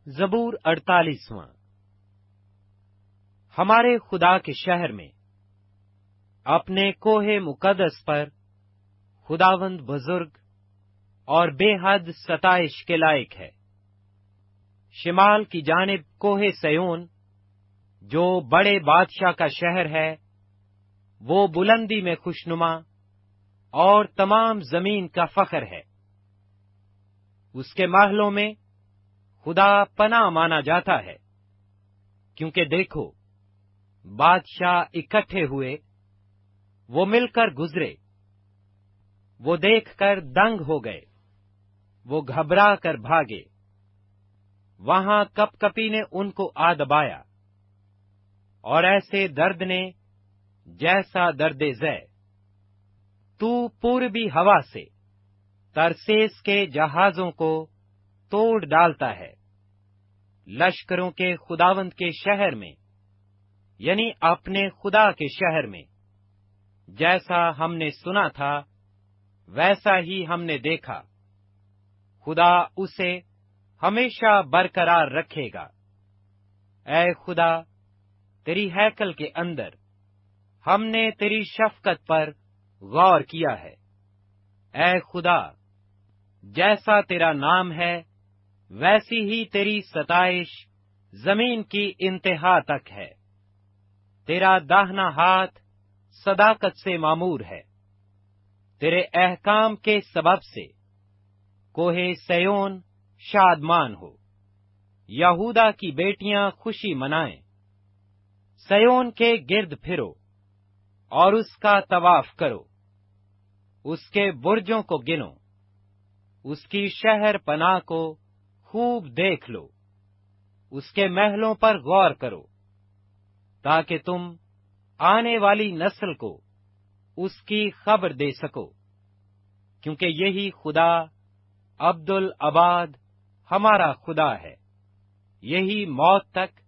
زبور 48واں۔ ہمارے خدا کے شہر میں اپنے کوہ مقدس پر خداوند بزرگ اور بے حد ستائش کے لائق ہے۔ شمال کی جانب کوہ سیون جو بڑے بادشاہ کا شہر ہے، وہ بلندی میں خوشنما اور تمام زمین کا فخر ہے۔ اس کے محلوں میں خدا پناہ مانا جاتا ہے، کیونکہ دیکھو بادشاہ اکٹھے ہوئے، وہ مل کر گزرے، وہ دیکھ کر دنگ ہو گئے، وہ گھبرا کر بھاگے، وہاں کپ کپی نے ان کو آ دبایا، اور ایسے درد نے جیسا درد زے۔ تو پوربی ہوا سے ترسیس کے جہازوں کو توڑ ڈالتا ہے۔ لشکروں کے خداوند کے شہر میں، یعنی اپنے خدا کے شہر میں، جیسا ہم نے سنا تھا ویسا ہی ہم نے دیکھا، خدا اسے ہمیشہ برقرار رکھے گا۔ اے خدا، تیری ہیکل کے اندر ہم نے تیری شفقت پر غور کیا ہے۔ اے خدا، جیسا تیرا نام ہے ویسی ہی تیری ستائش زمین کی انتہا تک ہے۔ تیرا داہنا ہاتھ صداقت سے معمور ہے۔ تیرے احکام کے سبب سے کوہ سیون شادمان ہو، یہودا کی بیٹیاں خوشی منائیں۔ سیون کے گرد پھرو اور اس کا طواف کرو، اس کے برجوں کو گنو، اس کی شہر پناہ کو خوب دیکھ لو، اس کے محلوں پر غور کرو، تاکہ تم آنے والی نسل کو اس کی خبر دے سکو، کیونکہ یہی خدا عبدالآباد ہمارا خدا ہے، یہی موت تک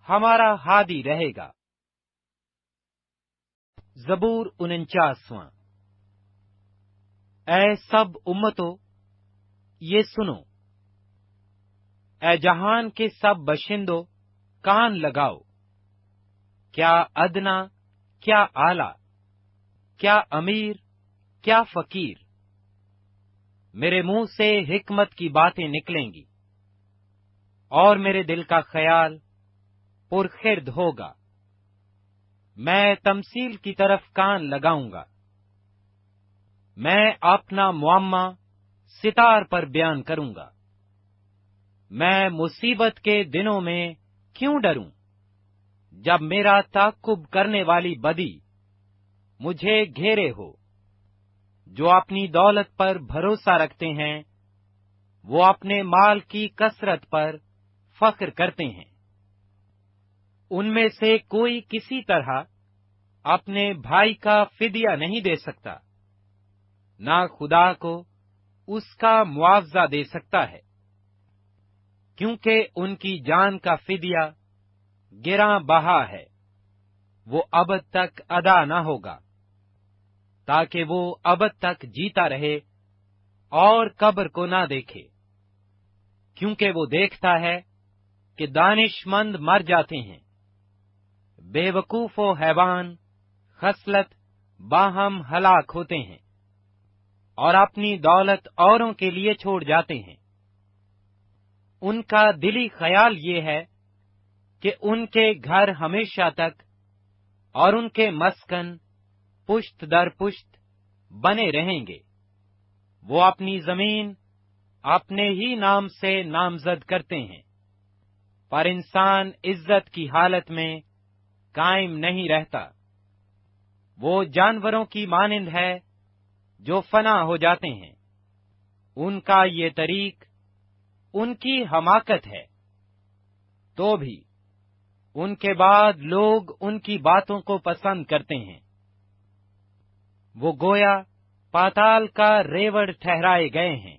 ہمارا ہادی رہے گا۔ زبور 49واں۔ اے سب امتوں، یہ سنو، اے جہان کے سب باشندوں، کان لگاؤ۔ کیا ادنا، کیا اعلیٰ، کیا امیر، کیا فقیر، میرے منہ سے حکمت کی باتیں نکلیں گی، اور میرے دل کا خیال پرخرد ہوگا۔ میں تمثیل کی طرف کان لگاؤں گا، میں اپنا معمہ ستار پر بیان کروں گا۔ میں مصیبت کے دنوں میں کیوں ڈروں، جب میرا تعقب کرنے والی بدی مجھے گھیرے ہو۔ جو اپنی دولت پر بھروسہ رکھتے ہیں، وہ اپنے مال کی کثرت پر فخر کرتے ہیں۔ ان میں سے کوئی کسی طرح اپنے بھائی کا فدیہ نہیں دے سکتا، نہ خدا کو اس کا معاوضہ دے سکتا ہے، کیونکہ ان کی جان کا فدیہ گراں بہا ہے، وہ ابد تک ادا نہ ہوگا، تاکہ وہ ابد تک جیتا رہے اور قبر کو نہ دیکھے، کیونکہ وہ دیکھتا ہے کہ دانش مند مر جاتے ہیں، بے وقوف و حیوان خصلت باہم ہلاک ہوتے ہیں، اور اپنی دولت اوروں کے لیے چھوڑ جاتے ہیں۔ ان کا دلی خیال یہ ہے کہ ان کے گھر ہمیشہ تک اور ان کے مسکن پشت در پشت بنے رہیں گے۔ وہ اپنی زمین اپنے ہی نام سے نامزد کرتے ہیں، پر انسان عزت کی حالت میں قائم نہیں رہتا۔ وہ جانوروں کی مانند ہے جو فنا ہو جاتے ہیں۔ ان کا یہ طریق ان کی حماقت ہے، تو بھی ان کے بعد لوگ ان کی باتوں کو پسند کرتے ہیں۔ وہ گویا پاتال کا ریوڑ ٹھہرائے گئے ہیں،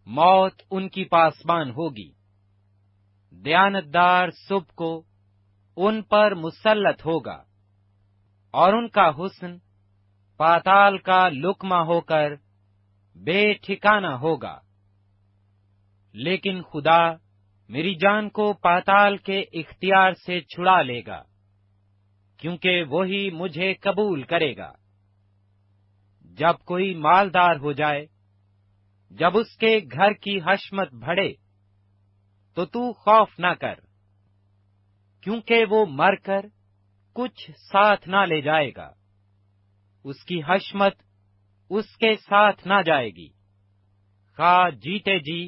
موت ان کی پاسبان ہوگی۔ دیانتدار صبح کو ان پر مسلط ہوگا، اور ان کا حسن پاتال کا لقمہ ہو کر بے ٹھکانہ ہوگا۔ لیکن خدا میری جان کو پاتال کے اختیار سے چھڑا لے گا، کیونکہ وہی مجھے قبول کرے گا۔ جب کوئی مالدار ہو جائے، جب اس کے گھر کی حشمت بڑھے، تو خوف نہ کر، کیونکہ وہ مر کر کچھ ساتھ نہ لے جائے گا، اس کی حشمت اس کے ساتھ نہ جائے گی۔ خواہ جیتے جی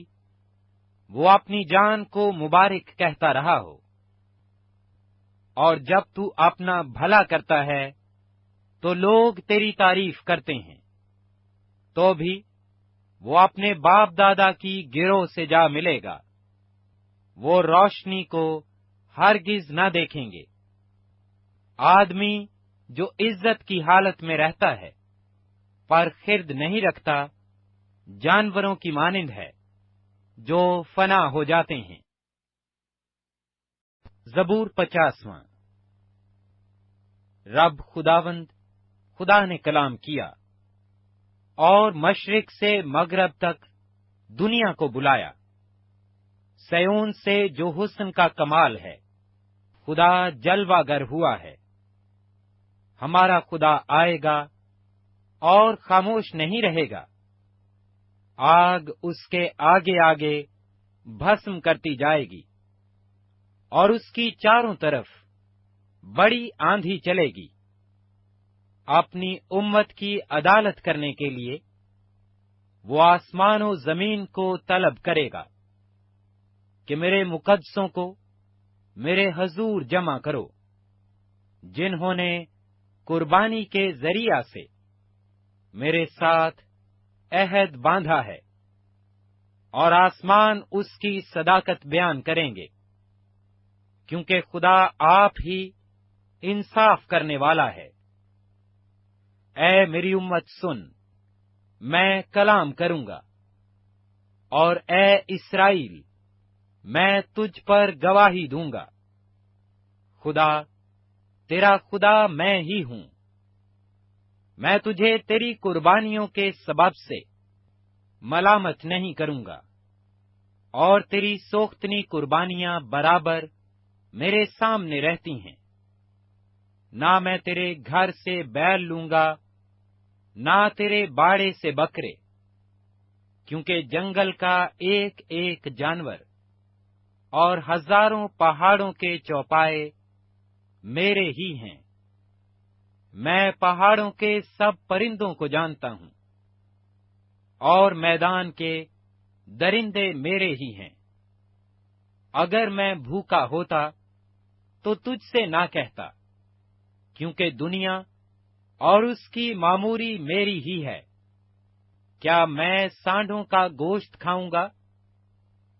وہ اپنی جان کو مبارک کہتا رہا ہو، اور جب تو اپنا بھلا کرتا ہے تو لوگ تیری تعریف کرتے ہیں، تو بھی وہ اپنے باپ دادا کی گروہ سے جا ملے گا، وہ روشنی کو ہرگز نہ دیکھیں گے۔ آدمی جو عزت کی حالت میں رہتا ہے پر خرد نہیں رکھتا، جانوروں کی مانند ہے جو فنا ہو جاتے ہیں۔ زبور 50۔ رب خداوند خدا نے کلام کیا اور مشرق سے مغرب تک دنیا کو بلایا۔ سیون سے جو حسن کا کمال ہے، خدا جلوہ گر ہوا ہے۔ ہمارا خدا آئے گا اور خاموش نہیں رہے گا، آگ اس کے آگے آگے بھسم کرتی جائے گی، اور اس کی چاروں طرف بڑی آندھی چلے گی۔ اپنی امت کی عدالت کرنے کے لیے وہ آسمان و زمین کو طلب کرے گا کہ میرے مقدسوں کو میرے حضور جمع کرو، جنہوں نے قربانی کے ذریعہ سے میرے ساتھ عہد باندھا ہے، اور آسمان اس کی صداقت بیان کریں گے، کیونکہ خدا آپ ہی انصاف کرنے والا ہے۔ اے میری امت سن، میں کلام کروں گا، اور اے اسرائیل، میں تجھ پر گواہی دوں گا۔ خدا تیرا خدا میں ہی ہوں، میں تجھے تیری قربانیوں کے سبب سے ملامت نہیں کروں گا، اور تیری سوختنی قربانیاں برابر میرے سامنے رہتی ہیں۔ نہ میں تیرے گھر سے بیل لوں گا، نہ تیرے باڑے سے بکرے، کیونکہ جنگل کا ایک ایک جانور اور ہزاروں پہاڑوں کے چوپائے میرے ہی ہیں۔ میں پہاڑوں کے سب پرندوں کو جانتا ہوں، اور میدان کے درندے میرے ہی ہیں۔ اگر میں بھوکا ہوتا تو تجھ سے نہ کہتا، کیونکہ دنیا اور اس کی معموری میری ہی ہے۔ کیا میں سانڈوں کا گوشت کھاؤں گا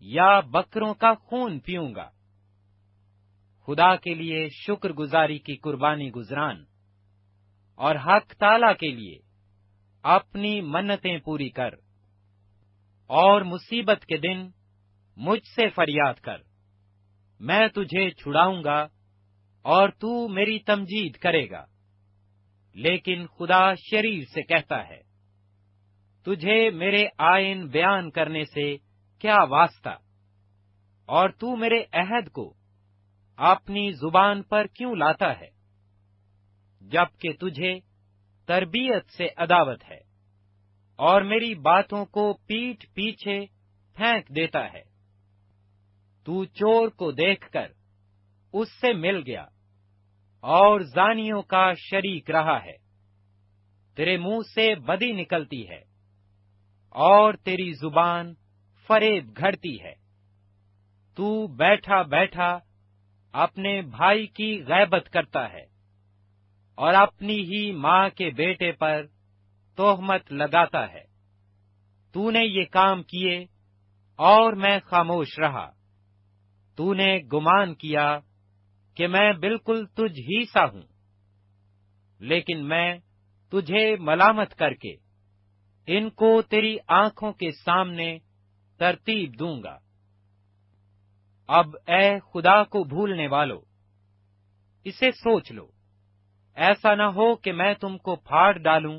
یا بکروں کا خون پیوں گا؟ خدا کے لیے شکر گزاری کی قربانی گزران، اور حق تعالی کے لیے اپنی منتیں پوری کر، اور مصیبت کے دن مجھ سے فریاد کر۔ میں تجھے چھڑاؤں گا اور تو میری تمجید کرے گا۔ لیکن خدا شریر سے کہتا ہے، تجھے میرے آئین بیان کرنے سے کیا واسطہ، اور تو میرے عہد کو اپنی زبان پر کیوں لاتا ہے، جبکہ تجھے تربیت سے عداوت ہے، اور میری باتوں کو پیٹھ پیچھے پھینک دیتا ہے۔ تو چور کو دیکھ کر اس سے مل گیا، اور زانیوں کا شریک رہا ہے۔ تیرے منہ سے بدی نکلتی ہے، اور تیری زبان فریب گھڑتی ہے۔ تو بیٹھا بیٹھا اپنے بھائی کی غیبت کرتا ہے، اور اپنی ہی ماں کے بیٹے پر تہمت لگاتا ہے۔ تو نے یہ کام کیے اور میں خاموش رہا۔ تو نے گمان کیا کہ میں بالکل تجھ ہی سا ہوں، لیکن میں تجھے ملامت کر کے ان کو تیری آنکھوں کے سامنے ترتیب دوں گا۔ اب اے خدا کو بھولنے والو، اسے سوچ لو، ایسا نہ ہو کہ میں تم کو پھاڑ ڈالوں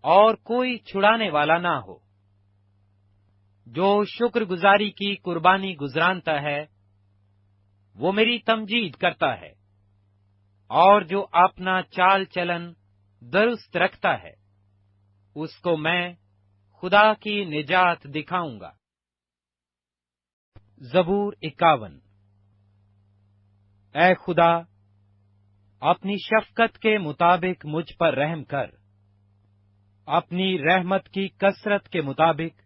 اور کوئی چھڑانے والا نہ ہو۔ جو شکر گزاری کی قربانی گزرانتا ہے وہ میری تمجید کرتا ہے، اور جو اپنا چال چلن درست رکھتا ہے اس کو میں خدا کی نجات دکھاؤں گا۔ زبور 51۔ اے خدا، اپنی شفقت کے مطابق مجھ پر رحم کر، اپنی رحمت کی کثرت کے مطابق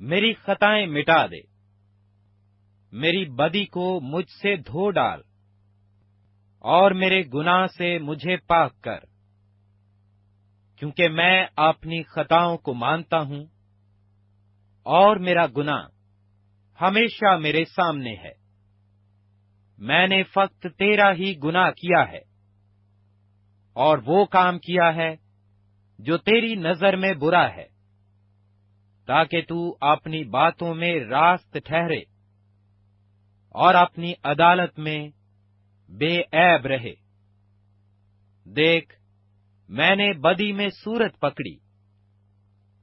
میری خطائیں مٹا دے، میری بدی کو مجھ سے دھو ڈال اور میرے گناہ سے مجھے پاک کر، کیونکہ میں اپنی خطاؤں کو مانتا ہوں اور میرا گناہ ہمیشہ میرے سامنے ہے۔ میں نے فقط تیرا ہی گناہ کیا ہے اور وہ کام کیا ہے جو تیری نظر میں برا ہے، تاکہ تو اپنی باتوں میں راست ٹھہرے اور اپنی عدالت میں بے عیب رہے۔ دیکھ، میں نے بدی میں صورت پکڑی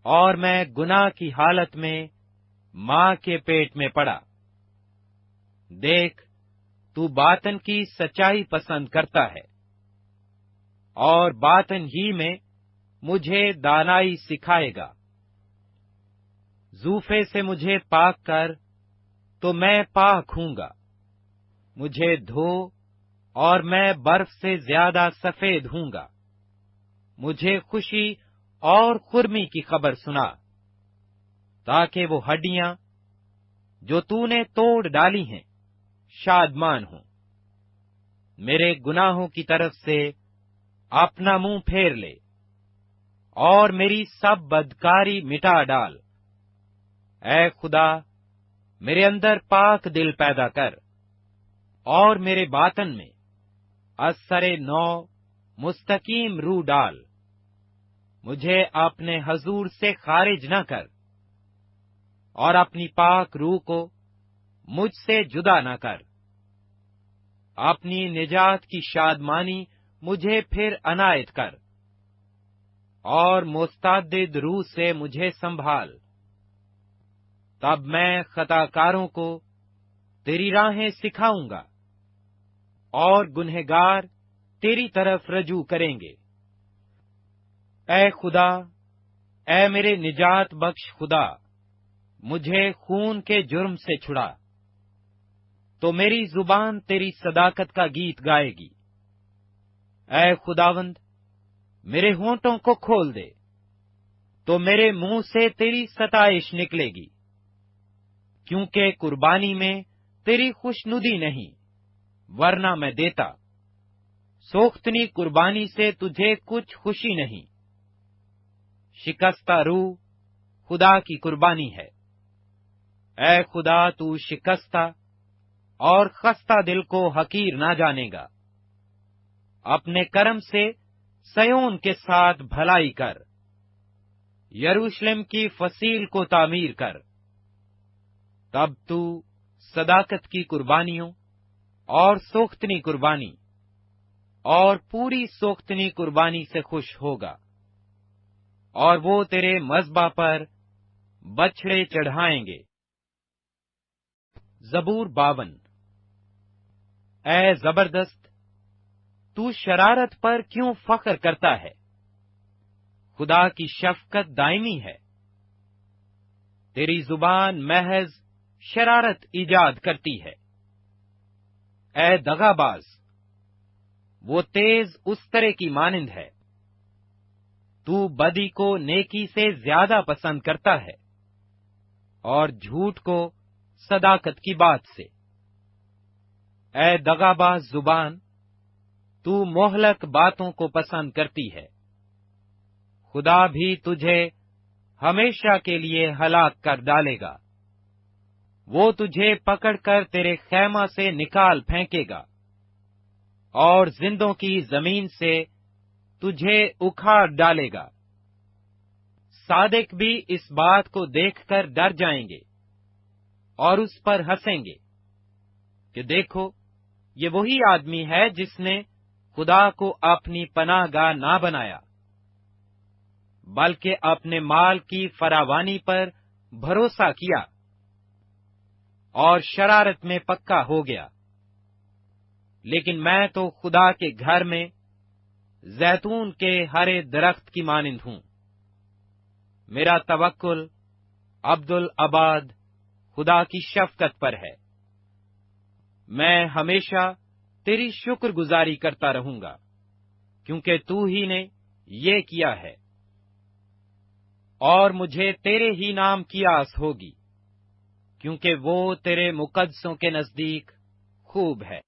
اور میں گناہ کی حالت میں ماں کے پیٹ میں پڑا۔ دیکھ، تو باطن کی سچائی پسند کرتا ہے اور باطن ہی میں مجھے دانائی سکھائے گا۔ زوفے سے مجھے پاک کر تو میں پاک ہوں گا، مجھے دھو اور میں برف سے زیادہ سفید ہوں گا۔ مجھے خوشی اور خرمی کی خبر سنا، تاکہ وہ ہڈیاں جو تو نے توڑ ڈالی ہیں شادمان ہوں۔ میرے گناہوں کی طرف سے اپنا منہ پھیر لے اور میری سب بدکاری مٹا ڈال۔ اے خدا، میرے اندر پاک دل پیدا کر اور میرے باطن میں اثر نو مستقیم روح ڈال۔ مجھے اپنے حضور سے خارج نہ کر اور اپنی پاک روح کو مجھ سے جدا نہ کر۔ اپنی نجات کی شادمانی مجھے پھر عنایت کر اور مستعد روح سے مجھے سنبھال۔ تب میں خطا کاروں کو تیری راہیں سکھاؤں گا اور گنہگار تیری طرف رجوع کریں گے۔ اے خدا، اے میرے نجات بخش خدا، مجھے خون کے جرم سے چھڑا، تو میری زبان تیری صداقت کا گیت گائے گی۔ اے خداوند، میرے ہونٹوں کو کھول دے، تو میرے منہ سے تیری ستائش نکلے گی، کیونکہ قربانی میں تیری خوشنودی نہیں، ورنہ میں دیتا۔ سوختنی قربانی سے تجھے کچھ خوشی نہیں۔ شکستہ روح خدا کی قربانی ہے۔ اے خدا، تو شکستہ اور خستہ دل کو حقیر نہ جانے گا۔ اپنے کرم سے سیون کے ساتھ بھلائی کر، یروشلم کی فصیل کو تعمیر کر۔ تب تو صداقت کی قربانیوں اور سوختنی قربانی اور پوری سوختنی قربانی سے خوش ہوگا، اور وہ تیرے مذبح پر بچھڑے چڑھائیں گے۔ زبور 52۔ اے زبردست، تو شرارت پر کیوں فخر کرتا ہے؟ خدا کی شفقت دائمی ہے۔ تیری زبان محض شرارت ایجاد کرتی ہے۔ اے دغاباز، وہ تیز استرے کی مانند ہے۔ تو بدی کو نیکی سے زیادہ پسند کرتا ہے اور جھوٹ کو صداقت کی بات سے۔ اے دغاباز زبان، تو مہلک باتوں کو پسند کرتی ہے۔ خدا بھی تجھے ہمیشہ کے لیے ہلاک کر ڈالے گا۔ وہ تجھے پکڑ کر تیرے خیمہ سے نکال پھینکے گا اور زندوں کی زمین سے تجھے اکھاڑ ڈالے گا۔ صادق بھی اس بات کو دیکھ کر ڈر جائیں گے اور اس پر ہنسیں گے کہ دیکھو، یہ وہی آدمی ہے جس نے خدا کو اپنی پناہ گاہ نہ بنایا، بلکہ اپنے مال کی فراوانی پر بھروسہ کیا اور شرارت میں پکا ہو گیا، لیکن میں تو خدا کے گھر میں زیتون کے ہرے درخت کی مانند ہوں۔ میرا توکل عبدالآباد خدا کی شفقت پر ہے۔ میں ہمیشہ تیری شکر گزاری کرتا رہوں گا، کیونکہ تو ہی نے یہ کیا ہے، اور مجھے تیرے ہی نام کی آس ہوگی، کیونکہ وہ تیرے مقدسوں کے نزدیک خوب ہے۔